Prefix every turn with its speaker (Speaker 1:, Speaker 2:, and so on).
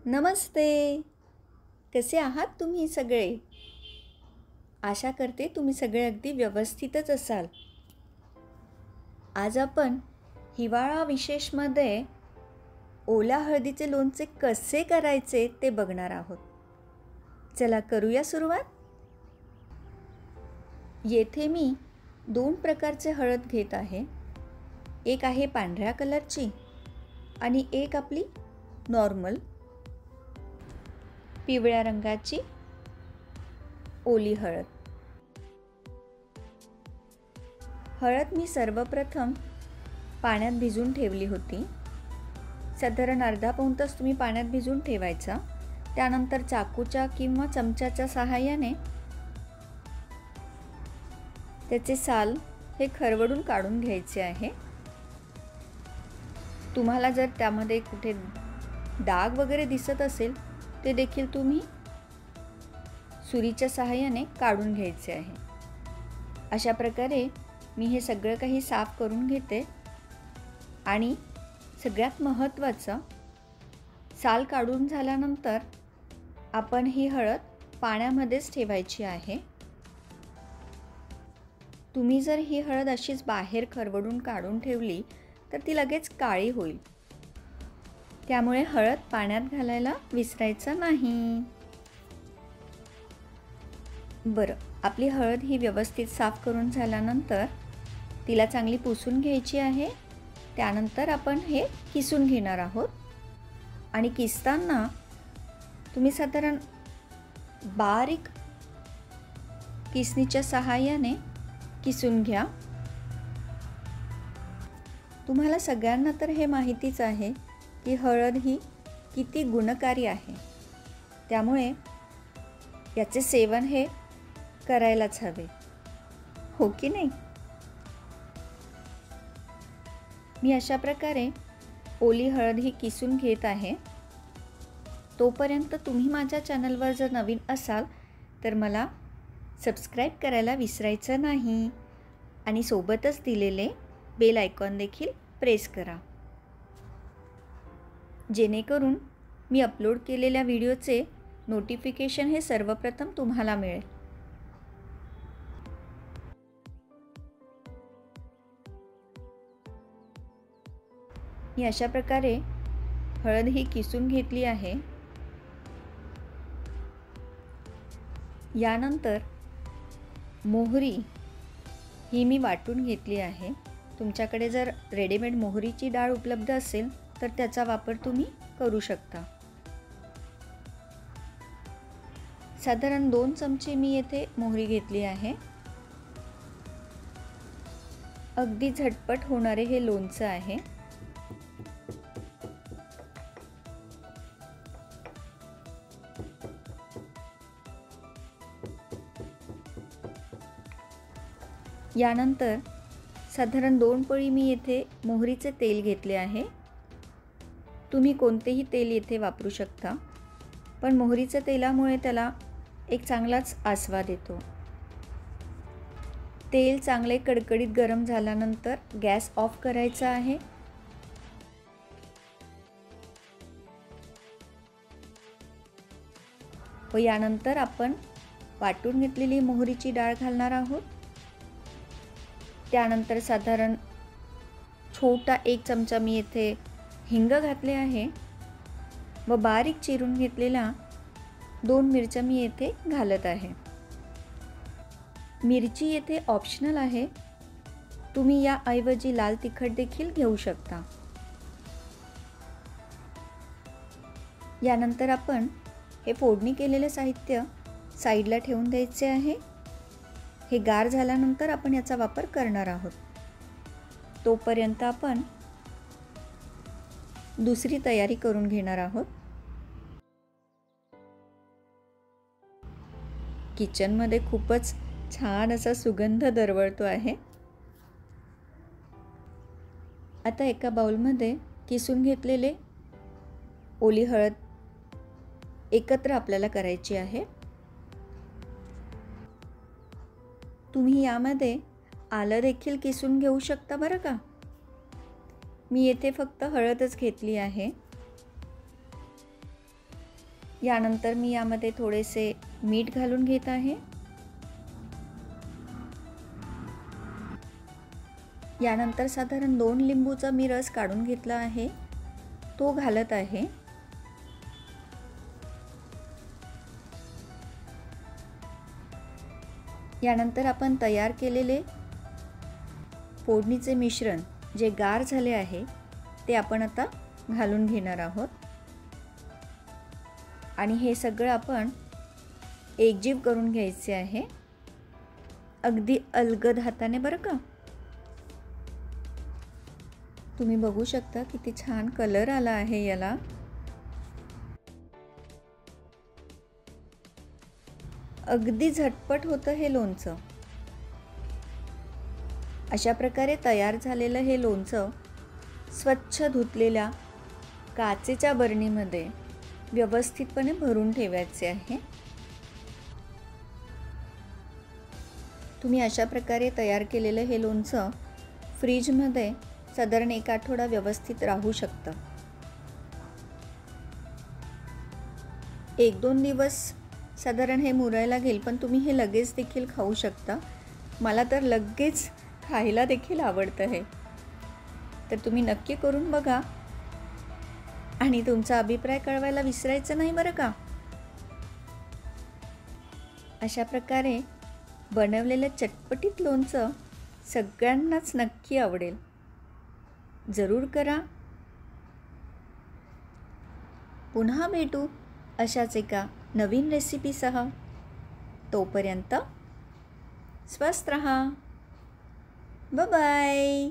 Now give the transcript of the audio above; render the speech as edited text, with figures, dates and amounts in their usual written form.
Speaker 1: नमस्ते. कसे आहात तुम्ही सगळे? आशा करते तुम्ही सगळे अगदी व्यवस्थितच असाल. आज आपण हिवाळा विशेषमध्ये ओल्या हळदीचे लोणचे कसे करायचे ते बघणार आहोत. चला करूया सुरुवात. येथे मी 2 प्रकारचे हळद घेत आहे. एक आहे पांढऱ्या कलरची आणि एक आपली नॉर्मल पिवळ्या रंगाची ओली हळद. हळद मी सर्वप्रथम पाण्यात भिजवून ठेवली होती. साधारण अर्धा पाऊण तास तुम्ही पाण्यात भिजवून ठेवायचा. त्यानंतर चाकूच्या किंवा चमच्याच्या सहाय्याने त्याचे साल हे खरवडून काढून घ्यायचे आहे. तुम्हाला जर त्यामध्ये कुठे डाग वगैरे दिसत असेल ते देखील तुम्ही सुरीच्या सहाय्याने काढून घ्यायचे आहे. अशा प्रकारे मी हे सगळं काही साफ करून घेते आणि सगळ्यात महत्त्वाचं, साल काढून झाल्यानंतर आपण ही हळद पाण्यामध्येच ठेवायची आहे. तुम्ही जर ही हळद अशीच बाहेर खरवडून काढून ठेवली तर ती लगेच काळी होईल. त्यामुळे हळद पाण्यात घालायला विसरायचं नाही. बरं, आपली हळद ही व्यवस्थित साफ करून झाल्यानंतर तिला चांगली पुसून घ्यायची आहे. त्यानंतर आपण हे किसून घेणार आहोत आणि किसताना तुम्ही साधारण बारीक किसणीच्या सहाय्याने किसून घ्या. तुम्हाला सगळ्यांना तर हे माहितीच आहे की हळद ही किती गुणकारी आहे. त्यामुळे याचे सेवन हे करायलाच हवे, हो की नाही? मी अशा प्रकारे ओली हळद ही किसून घेत आहे. तोपर्यंत तुम्ही माझ्या चॅनलवर जर नवीन असाल तर मला सबस्क्राईब करायला विसरायचं नाही आणि सोबतच दिलेले बेल आयकॉन देखील प्रेस करा, जेणेकरून मी अपलोड केलेल्या व्हिडिओचे नोटिफिकेशन हे सर्वप्रथम तुम्हाला मिळेल. मी अशा प्रकारे हळद ही किसून घेतली आहे. यानंतर मोहरी ही मी वाटून घेतली आहे. तुमच्याकडे जर रेडीमेड मोहरीची डाळ उपलब्ध असेल तर त्याचा वापर तुम्ही करू शकता. साधारण 2 चमचे मी येथे मोहरी घेतली आहे. अगदी झटपट होणारे हे लोणचं आहे. यानंतर साधारण 2 पळी मी येथे मोहरीचे तेल घेतले आहे. तुम्ही कोणतेही तेल येथे वापरू शकता, पण मोहरीच्या तेलामुळे त्याला एक चांगलाच आस्वाद येतो. तेल चांगले कडकडीत गरम झाल्यानंतर गॅस ऑफ करायचा आहे. व यानंतर आपण वाटून घेतलेली मोहरीची डाळ घालणार आहोत. त्यानंतर साधारण छोटा 1 चमचा मी येथे हिंग घातले आहे व बारीक चिरून घेतलेला 2 मिरच्या मी येथे घालत आहे. मिरची येथे ऑप्शनल आहे, तुम्ही याऐवजी लाल तिखट देखील घेऊ शकता. यानंतर आपण हे फोडणी केलेले साहित्य साईडला ठेवून द्यायचे आहे. हे गार झाल्यानंतर आपण याचा वापर करणार आहोत. तोपर्यंत आपण दुसरी तयारी करून घेणार आहोत. किचनमध्ये खूपच छान असा सुगंध दरवळतो आहे. आता एका बाउलमध्ये किसून घेतलेले ओली हळद एकत्र आपल्याला करायची आहे. तुम्ही यामध्ये आलं देखील किसून घेऊ शकता बरं का. मी येथे फक्त हळदच घेतली आहे. यानंतर मी यामध्ये थोडेसे मीठ घालून घेत आहे. यानंतर साधारण 2 लिंबूचा मी रस काढून घेतला आहे, तो घालत आहे. यानंतर आपण तयार केलेले फोडणीचे मिश्रण जे गार झाले आहे ते आपण आता घालून घेणार आहोत आणि हे सगळं आपण एकजीव करून घ्यायचे आहे, अगदी अलगद हाताने बरं का. तुम्ही बघू शकता किती छान कलर आला आहे याला. अगदी झटपट होतं हे लोणचं. अशा प्रकारे तयार झालेलं हे लोणचं स्वच्छ धुतलेल्या काचेच्या बरणीमध्ये व्यवस्थितपणे भरून ठेवायचे आहे. तुम्ही अशा प्रकारे तयार केलेलं हे लोणचं फ्रीजमध्ये साधारण 1 आठवडा व्यवस्थित राहू शकतं. 1-2 दिवस साधारण हे मुरायला घेईल, पण तुम्ही हे लगेच देखील खाऊ शकता. मला तर लगेच खायला देखील आवडतं हे. तर तुम्ही नक्की करून बघा आणि तुमचा अभिप्राय कळवायला विसरायचं नाही बरं का. अशा प्रकारे बनवलेलं चटपटीत लोणचं सगळ्यांनाच नक्की आवडेल. जरूर करा. पुन्हा भेटू अशाच एका नवीन रेसिपीसह. तोपर्यंत स्वस्थ रहा. Bye bye.